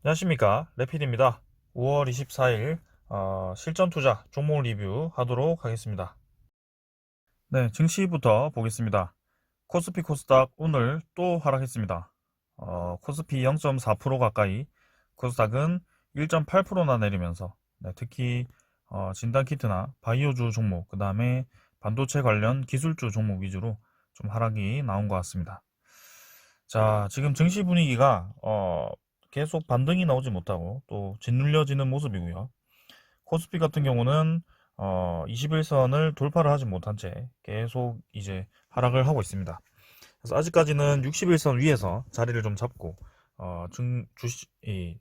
안녕하십니까, 레필입니다. 5월 24일 실전 투자 종목 리뷰 하도록 하겠습니다. 네, 증시부터 보겠습니다. 코스피 코스닥 오늘 또 하락했습니다. 코스피 0.4% 가까이, 코스닥은 1.8%나 내리면서, 네, 특히 진단키트나 바이오주 종목, 그 다음에 반도체 관련 기술주 종목 위주로 좀 하락이 나온 것 같습니다. 자, 지금 증시 분위기가 계속 반등이 나오지 못하고 또 짓눌려지는 모습이고요. 코스피 같은 경우는 21선을 돌파를 하지 못한 채 계속 이제 하락을 하고 있습니다. 그래서 아직까지는 61선 위에서 자리를 좀 잡고 이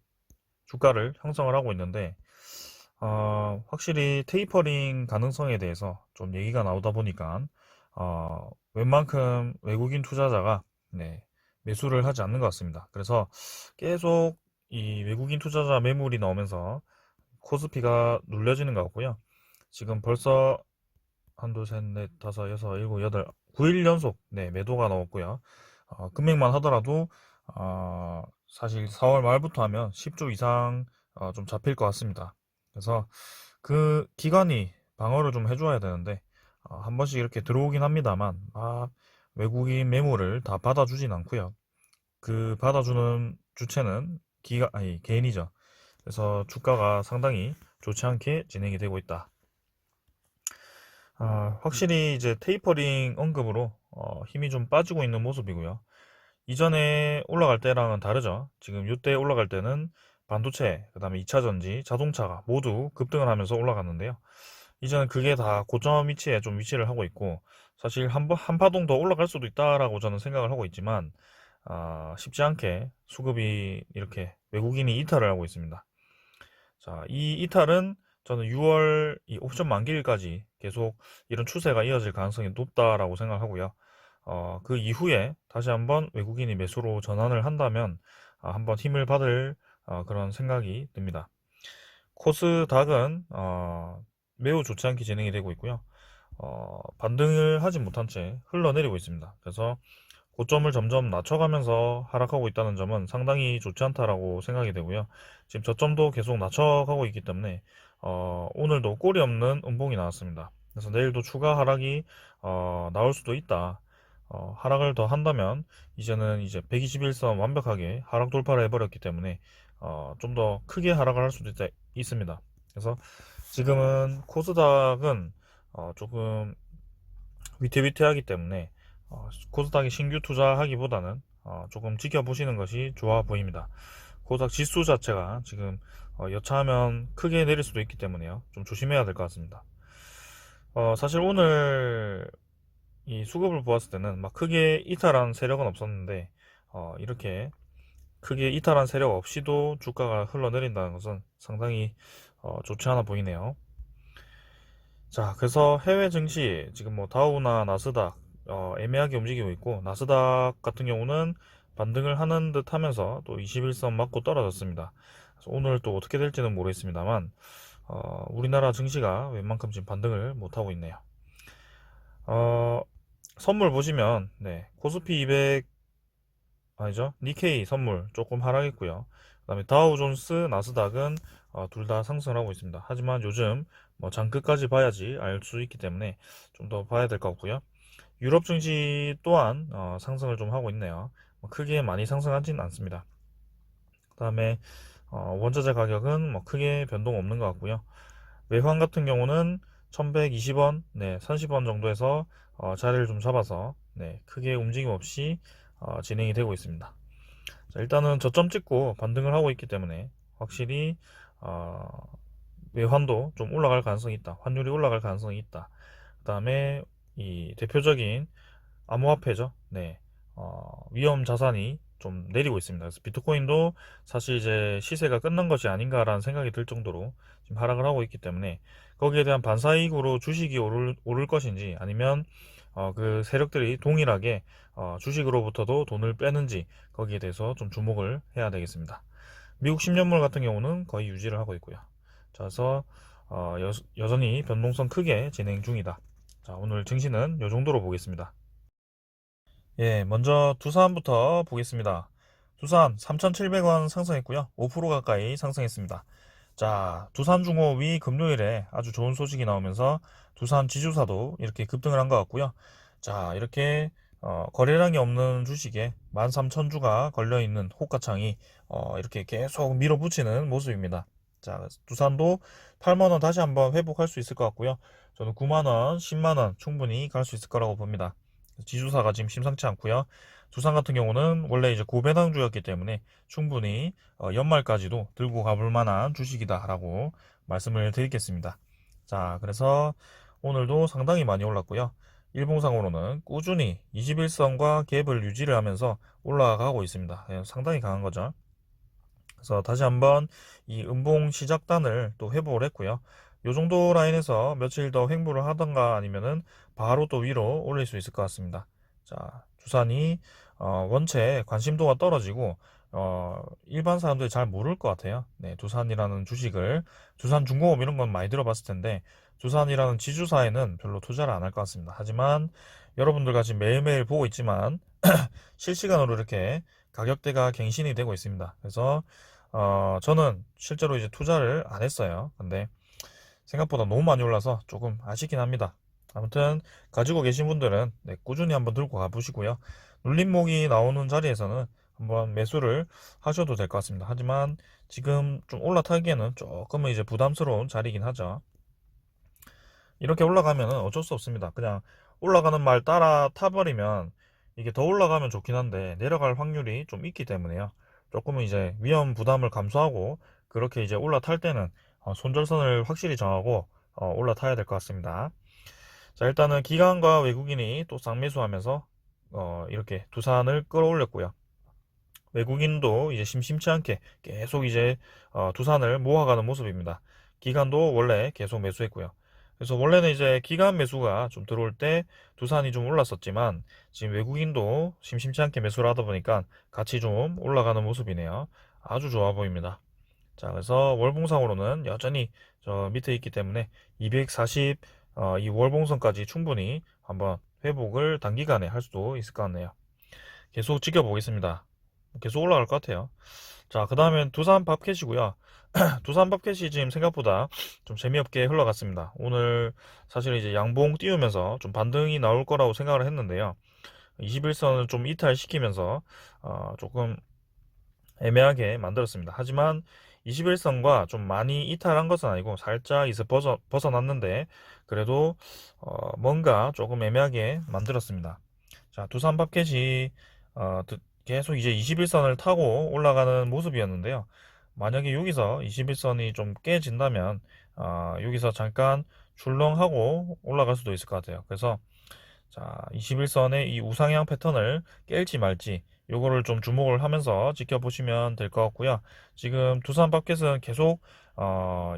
주가를 형성을 하고 있는데, 확실히 테이퍼링 가능성에 대해서 좀 얘기가 나오다 보니까 웬만큼 외국인 투자자가, 네, 매수를 하지 않는 것 같습니다. 그래서 계속 이 외국인 투자자 매물이 나오면서 코스피가 눌려지는 것 같고요. 지금 벌써 한두 셋, 넷, 다섯, 여섯, 일곱, 여덟, 9일 연속, 네, 매도가 나왔고요. 금액만 하더라도 사실 4월 말부터 하면 10조 이상 좀 잡힐 것 같습니다. 그래서 그 기관이 방어를 좀 해줘야 되는데, 한 번씩 이렇게 들어오긴 합니다만, 외국인 매물을 다 받아주진 않고요. 그 받아주는 주체는 아니, 개인이죠. 그래서 주가가 상당히 좋지 않게 진행이 되고 있다. 확실히 이제 테이퍼링 언급으로 힘이 좀 빠지고 있는 모습이고요. 이전에 올라갈 때랑은 다르죠. 지금 이때 올라갈 때는 반도체, 그 다음에 2차전지, 자동차가 모두 급등을 하면서 올라갔는데요. 이제는 그게 다 고점 위치에 좀 위치를 하고 있고, 사실 한 파동 더 올라갈 수도 있다라고 저는 생각을 하고 있지만, 쉽지 않게 수급이 이렇게 외국인이 이탈을 하고 있습니다. 자, 이 이탈은 저는 6월 이 옵션 만기일까지 계속 이런 추세가 이어질 가능성이 높다라고 생각하고요. 그 이후에 다시 한번 외국인이 매수로 전환을 한다면 한번 힘을 받을 그런 생각이 듭니다. 코스닥은 매우 좋지 않게 진행이 되고 있고요. 반등을 하지 못한 채 흘러내리고 있습니다. 그래서 고점을 점점 낮춰가면서 하락하고 있다는 점은 상당히 좋지 않다라고 생각이 되고요. 지금 저점도 계속 낮춰가고 있기 때문에 오늘도 꼬리 없는 음봉이 나왔습니다. 그래서 내일도 추가 하락이 나올 수도 있다. 하락을 더 한다면 이제는 이제 121선 완벽하게 하락 돌파를 해버렸기 때문에 좀 더 크게 하락을 할 수도 있습니다. 그래서 지금은 코스닥은 조금 위태위태하기 때문에 코스닥에 신규 투자하기보다는 조금 지켜보시는 것이 좋아 보입니다. 코스닥 지수 자체가 지금 여차하면 크게 내릴 수도 있기 때문에요. 좀 조심해야 될 것 같습니다. 사실 오늘 이 수급을 보았을 때는 막 크게 이탈한 세력은 없었는데, 이렇게 크게 이탈한 세력 없이도 주가가 흘러내린다는 것은 상당히 좋지 않아 보이네요. 자, 그래서 해외 증시 지금 뭐 다우나 나스닥 애매하게 움직이고 있고, 나스닥 같은 경우는 반등을 하는 듯 하면서 또 21선 맞고 떨어졌습니다. 그래서 오늘 또 어떻게 될지는 모르겠습니다만 우리나라 증시가 웬만큼 지금 반등을 못하고 있네요. 어, 선물 보시면, 네, 코스피 200 아니죠, 니케이 선물 조금 하락했고요. 그 다음에 다우존스, 나스닥은 둘 다 상승하고 있습니다. 하지만 요즘 뭐 장끝까지 봐야지 알 수 있기 때문에 좀 더 봐야 될 것 같고요. 유럽 증시 또한 상승을 좀 하고 있네요. 뭐 크게 많이 상승하지는 않습니다. 그 다음에 원자재 가격은 뭐 크게 변동 없는 것 같고요. 외환 같은 경우는 1120원, 네, 30원 정도에서 자리를 좀 잡아서, 네, 크게 움직임 없이 진행이 되고 있습니다. 자, 일단은 저점 찍고 반등을 하고 있기 때문에 확실히 어, 외환도 좀 올라갈 가능성이 있다. 환율이 올라갈 가능성이 있다. 그 다음에 이 대표적인 암호화폐죠. 네, 위험 자산이 좀 내리고 있습니다. 그래서 비트코인도 사실 이제 시세가 끝난 것이 아닌가라는 생각이 들 정도로 지금 하락을 하고 있기 때문에 거기에 대한 반사이익으로 주식이 오를 것인지, 아니면 그 세력들이 동일하게 주식으로부터도 돈을 빼는지, 거기에 대해서 좀 주목을 해야 되겠습니다. 미국 10년물 같은 경우는 거의 유지를 하고 있고요. 자, 그래서 여전히 변동성 크게 진행 중이다. 자, 오늘 증시는 이 정도로 보겠습니다. 예, 먼저 두산부터 보겠습니다. 두산 3,700원 상승했고요. 5% 가까이 상승했습니다. 자, 두산중공업이 금요일에 아주 좋은 소식이 나오면서 두산 지주사도 이렇게 급등을 한 것 같고요. 자, 이렇게 거래량이 없는 주식에 13,000주가 걸려있는 호가창이 이렇게 계속 밀어붙이는 모습입니다. 자, 두산도 8만원 다시 한번 회복할 수 있을 것 같고요. 저는 9만원, 10만원 충분히 갈 수 있을 거라고 봅니다. 지주사가 지금 심상치 않고요. 두산 같은 경우는 원래 이제 고배당주였기 때문에 충분히 연말까지도 들고 가볼 만한 주식이다라고 말씀을 드리겠습니다. 자, 그래서 오늘도 상당히 많이 올랐고요. 일봉상으로는 꾸준히 21선과 갭을 유지를 하면서 올라가고 있습니다. 상당히 강한 거죠. 그래서 다시 한번 이 음봉 시작단을 또 회복을 했고요. 요 정도 라인에서 며칠 더 횡보를 하던가 아니면은 바로 또 위로 올릴 수 있을 것 같습니다. 자, 두산이 원체 관심도가 떨어지고 일반 사람들이 잘 모를 것 같아요. 네, 두산이라는 주식을 두산중공업 이런 건 많이 들어봤을 텐데 두산이라는 지주사에는 별로 투자를 안 할 것 같습니다. 하지만 여러분들과 지금 매일매일 보고 있지만 실시간으로 이렇게 가격대가 갱신이 되고 있습니다. 그래서 저는 실제로 이제 투자를 안 했어요. 근데 생각보다 너무 많이 올라서 조금 아쉽긴 합니다. 아무튼 가지고 계신 분들은 네, 꾸준히 한번 들고 가보시고요. 눌림목이 나오는 자리에서는 한번 매수를 하셔도 될 것 같습니다. 하지만 지금 좀 올라타기에는 조금은 이제 부담스러운 자리이긴 하죠. 이렇게 올라가면 어쩔 수 없습니다. 그냥 올라가는 말 따라 타버리면 이게 더 올라가면 좋긴 한데 내려갈 확률이 좀 있기 때문에요. 조금은 이제 위험 부담을 감수하고 그렇게 이제 올라탈 때는 손절선을 확실히 정하고 올라타야 될 것 같습니다. 자, 일단은 기관과 외국인이 또 쌍매수하면서 이렇게 두산을 끌어올렸고요. 외국인도 이제 심심치 않게 계속 이제 두산을 모아가는 모습입니다. 기관도 원래 계속 매수했고요. 그래서 원래는 이제 기관 매수가 좀 들어올 때 두산이 좀 올랐었지만 지금 외국인도 심심치 않게 매수를 하다 보니까 같이 좀 올라가는 모습이네요. 아주 좋아 보입니다. 자, 그래서 월봉상으로는 여전히 저 밑에 있기 때문에 240, 이 월봉선까지 충분히 한번 회복을 단기간에 할 수도 있을 것 같네요. 계속 지켜보겠습니다. 계속 올라갈 것 같아요. 자, 그 다음엔 두산 밥캣이고요. 두산 밥캣이 지금 생각보다 좀 재미없게 흘러갔습니다. 오늘 사실 이제 양봉 띄우면서 좀 반등이 나올 거라고 생각을 했는데요. 21선을 좀 이탈시키면서 조금 애매하게 만들었습니다. 하지만 21선과 좀 많이 이탈한 것은 아니고 살짝 이제 벗어났는데 그래도 뭔가 조금 애매하게 만들었습니다. 자, 두산 밥캣이 계속 이제 21선을 타고 올라가는 모습이었는데요. 만약에 여기서 21선이 좀 깨진다면 여기서 잠깐 출렁하고 올라갈 수도 있을 것 같아요. 그래서 자, 21선의 이 우상향 패턴을 깰지 말지 요거를 좀 주목을 하면서 지켜보시면 될 것 같고요. 지금 두산 밥켓은 계속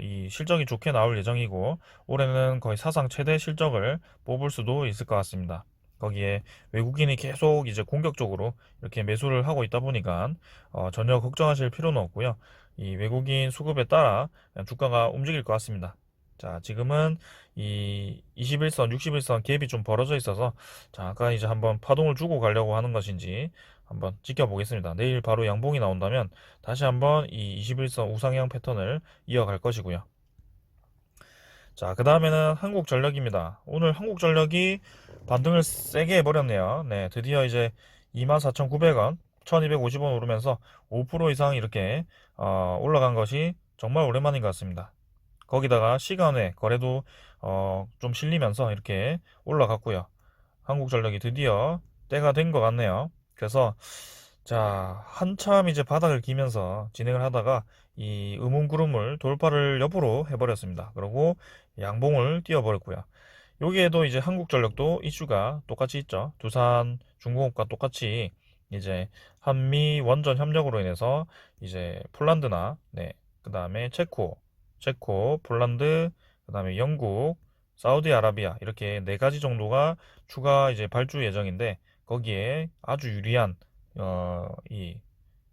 이 실적이 좋게 나올 예정이고 올해는 거의 사상 최대 실적을 뽑을 수도 있을 것 같습니다. 거기에 외국인이 계속 이제 공격적으로 이렇게 매수를 하고 있다 보니까 전혀 걱정하실 필요는 없고요. 이 외국인 수급에 따라 주가가 움직일 것 같습니다. 자, 지금은 이 21선, 61선 갭이 좀 벌어져 있어서 잠깐 이제 한번 파동을 주고 가려고 하는 것인지 한번 지켜보겠습니다. 내일 바로 양봉이 나온다면 다시 한번 이 21선 우상향 패턴을 이어갈 것이고요. 자, 그 다음에는 한국전력입니다. 오늘 한국전력이 반등을 세게 해버렸네요. 네, 드디어 이제 24,900원, 1250원 오르면서 5% 이상 이렇게 올라간 것이 정말 오랜만인 것 같습니다. 거기다가 시간외 거래도 좀 실리면서 이렇게 올라갔고요. 한국전력이 드디어 때가 된 것 같네요. 그래서 자, 한참 이제 바닥을 기면서 진행을 하다가 이 음운구름을 돌파를 옆으로 해버렸습니다. 그리고 양봉을 띄워버렸고요. 여기에도 이제 한국전력도 이슈가 똑같이 있죠. 두산 중공업과 똑같이 이제 한미 원전 협력으로 인해서 이제 폴란드나 네, 그 다음에 체코, 폴란드, 그 다음에 영국, 사우디아라비아 이렇게 네 가지 정도가 추가 이제 발주 예정인데 거기에 아주 유리한 이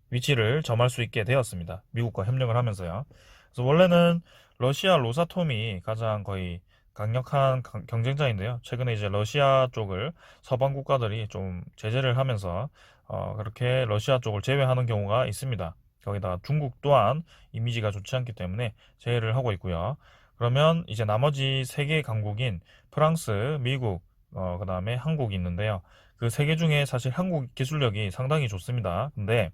위치를 점할 수 있게 되었습니다. 미국과 협력을 하면서요. 그래서 원래는 러시아 로사톰이 가장 거의 강력한 경쟁자인데요. 최근에 이제 러시아 쪽을 서방 국가들이 좀 제재를 하면서 그렇게 러시아 쪽을 제외하는 경우가 있습니다. 거기다 중국 또한 이미지가 좋지 않기 때문에 제외를 하고 있고요. 그러면 이제 나머지 세 개 강국인 프랑스, 미국, 그다음에 한국이 있는데요. 그 세 개 중에 사실 한국 기술력이 상당히 좋습니다. 근데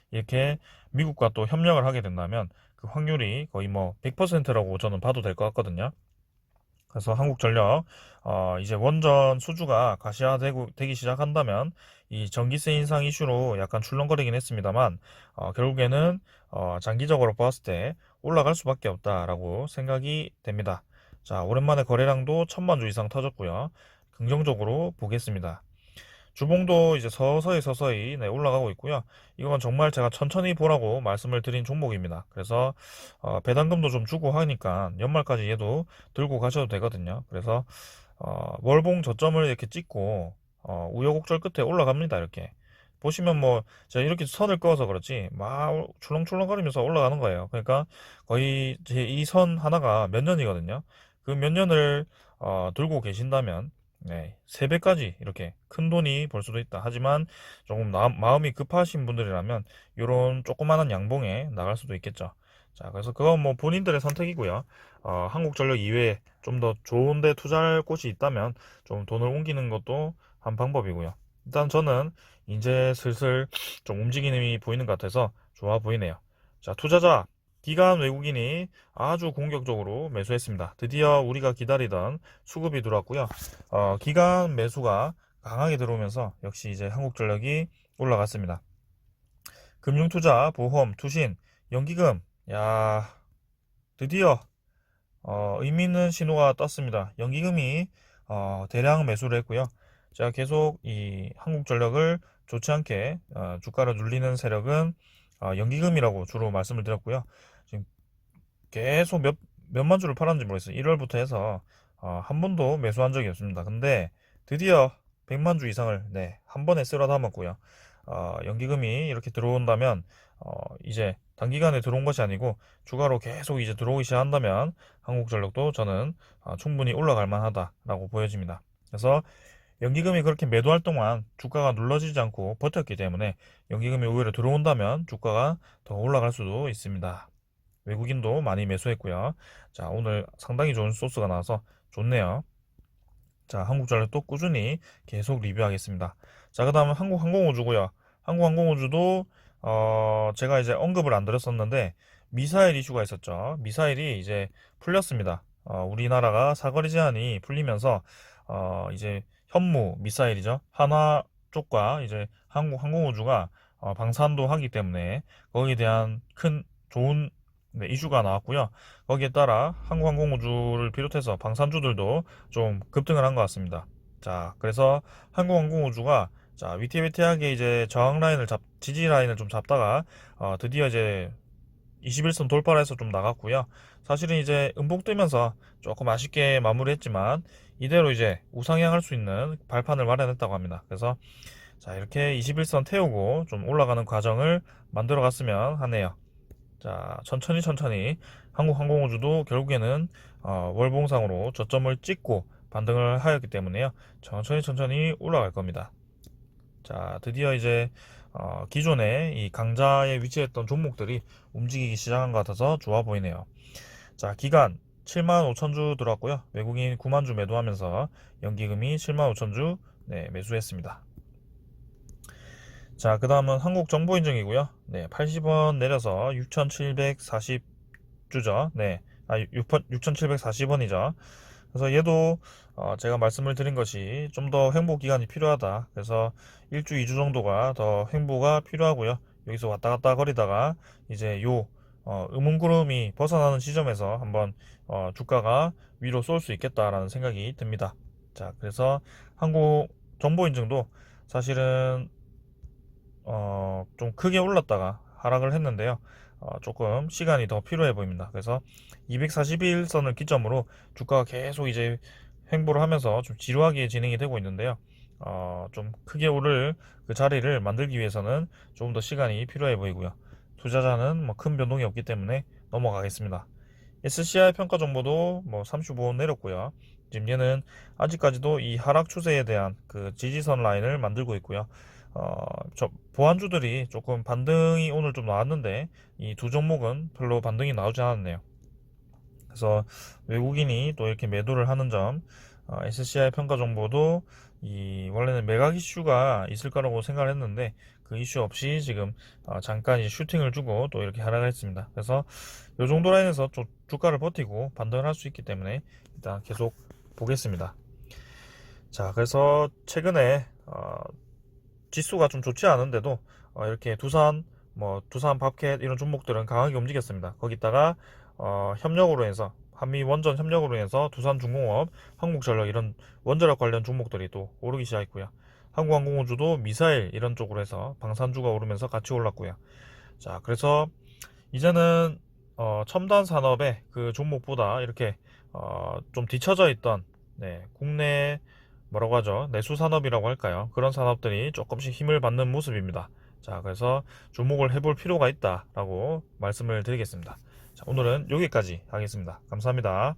이렇게 미국과 또 협력을 하게 된다면 그 확률이 거의 뭐 100%라고 저는 봐도 될 것 같거든요. 그래서 한국전력 이제 원전 수주가 가시화되기 시작한다면 이 전기세 인상 이슈로 약간 출렁거리긴 했습니다만 결국에는 장기적으로 봤을 때 올라갈 수밖에 없다라고 생각이 됩니다. 자, 오랜만에 거래량도 1,000만 주 이상 터졌고요. 긍정적으로 보겠습니다. 주봉도 이제 서서히 네, 올라가고 있고요. 이건 정말 제가 천천히 보라고 말씀을 드린 종목입니다. 그래서 배당금도 좀 주고 하니까 연말까지 얘도 들고 가셔도 되거든요. 그래서 월봉 저점을 이렇게 찍고 우여곡절 끝에 올라갑니다. 이렇게 보시면 뭐 제가 이렇게 선을 그어서 그렇지 막 출렁출렁거리면서 올라가는 거예요. 그러니까 거의 제 이 선 하나가 몇 년이거든요. 그 몇 년을 들고 계신다면 네, 3배까지 이렇게 큰 돈이 벌 수도 있다. 하지만 조금 마음이 급하신 분들이라면 이런 조그마한 양봉에 나갈 수도 있겠죠. 자, 그래서 그건 뭐 본인들의 선택이고요. 한국전력 이외에 좀 더 좋은데 투자할 곳이 있다면 좀 돈을 옮기는 것도 한 방법이고요. 일단 저는 이제 슬슬 좀 움직임이 보이는 것 같아서 좋아 보이네요. 자, 투자자 기관 외국인이 아주 공격적으로 매수했습니다. 드디어 우리가 기다리던 수급이 들어왔고요. 기관 매수가 강하게 들어오면서 역시 이제 한국전력이 올라갔습니다. 금융투자, 보험, 투신, 연기금, 야, 드디어 의미 있는 신호가 떴습니다. 연기금이 대량 매수를 했고요. 제가 계속 이 한국전력을 좋지 않게 주가를 눌리는 세력은 연기금이라고 주로 말씀을 드렸고요. 지금 계속 몇만 주를 팔았는지 모르겠어요. 1월부터 해서 한 번도 매수한 적이 없습니다. 근데 드디어 100만 주 이상을 네, 한 번에 쓸어 담았고요. 연기금이 이렇게 들어온다면 이제 단기간에 들어온 것이 아니고 추가로 계속 이제 들어오기 시작한다면 한국전력도 저는 충분히 올라갈 만하다라고 보여집니다. 그래서 연기금이 그렇게 매도할 동안 주가가 눌러지지 않고 버텼기 때문에 연기금이 오히려 들어온다면 주가가 더 올라갈 수도 있습니다. 외국인도 많이 매수했고요. 자, 오늘 상당히 좋은 소스가 나와서 좋네요. 자, 한국전력도 꾸준히 계속 리뷰하겠습니다. 자, 그 다음은 한국항공우주고요. 한국항공우주도 제가 이제 언급을 안 드렸었는데 미사일 이슈가 있었죠. 미사일이 이제 풀렸습니다. 우리나라가 사거리 제한이 풀리면서 이제 현무 미사일이죠. 한화 쪽과 이제 한국항공우주가 방산도 하기 때문에 거기에 대한 큰 좋은 네, 이슈가 나왔고요. 거기에 따라 한국항공우주를 비롯해서 방산주들도 좀 급등을 한 것 같습니다. 자, 그래서 한국항공우주가 자, 위태위태하게 이제 저항 라인을 지지 라인을 좀 잡다가 드디어 이제 21선 돌파를 해서 좀 나갔고요. 사실은 이제 음봉 뜨면서 조금 아쉽게 마무리했지만 이대로 이제 우상향할 수 있는 발판을 마련했다고 합니다. 그래서 자, 이렇게 21선 태우고 좀 올라가는 과정을 만들어 갔으면 하네요. 자, 천천히 한국항공우주도 결국에는 월봉상으로 저점을 찍고 반등을 하였기 때문에요. 천천히 올라갈 겁니다. 자, 드디어 이제 기존에 이 강자에 위치했던 종목들이 움직이기 시작한 것 같아서 좋아 보이네요. 자, 기간 7만 5천 주 들어왔고요. 외국인 9만 주 매도하면서 연기금이 7만 5천 주 네, 매수했습니다. 자, 그 다음은 한국정보인증이고요. 네, 80원 내려서 6,740주죠. 네, 6,740원이죠. 그래서 얘도 제가 말씀을 드린 것이 좀 더 횡보 기간이 필요하다. 그래서 1주, 2주 정도가 더 횡보가 필요하고요. 여기서 왔다 갔다 거리다가 이제 요 음운구름이 벗어나는 지점에서 한번 주가가 위로 쏠 수 있겠다라는 생각이 듭니다. 자, 그래서 한국 정보인증도 사실은 좀 크게 올랐다가 하락을 했는데요. 조금 시간이 더 필요해 보입니다. 그래서 241선을 기점으로 주가가 계속 이제 횡보를 하면서 좀 지루하게 진행이 되고 있는데요. 좀 크게 오를 그 자리를 만들기 위해서는 조금 더 시간이 필요해 보이고요. 투자자는 뭐 큰 변동이 없기 때문에 넘어가겠습니다. SCI 평가 정보도 뭐 35원 내렸고요. 지금 얘는 아직까지도 이 하락 추세에 대한 그 지지선 라인을 만들고 있고요. 저 보안주들이 조금 반등이 오늘 좀 나왔는데 이 두 종목은 별로 반등이 나오지 않았네요. 그래서 외국인이 또 이렇게 매도를 하는 점, SCI 평가 정보도 이 원래는 매각 이슈가 있을 거라고 생각을 했는데 그 이슈 없이 지금 잠깐 이 슈팅을 주고 또 이렇게 하락을 했습니다. 그래서 이 정도 라인에서 좀 주가를 버티고 반등을 할 수 있기 때문에 일단 계속 보겠습니다. 자, 그래서 최근에 지수가 좀 좋지 않은데도 이렇게 두산 밥캣 이런 종목들은 강하게 움직였습니다. 거기다가 협력으로 해서 한미 원전 협력으로 해서 두산중공업, 한국전력 이런 원자력 관련 종목들이 또 오르기 시작했고요. 한국항공우주도 미사일 이런 쪽으로 해서 방산주가 오르면서 같이 올랐고요. 자, 그래서 이제는 첨단 산업의 그 종목보다 이렇게 좀 뒤처져 있던 국내 뭐라고 하죠? 내수 산업이라고 할까요? 그런 산업들이 조금씩 힘을 받는 모습입니다. 자, 그래서 주목을 해볼 필요가 있다라고 말씀을 드리겠습니다. 자, 오늘은 여기까지 하겠습니다. 감사합니다.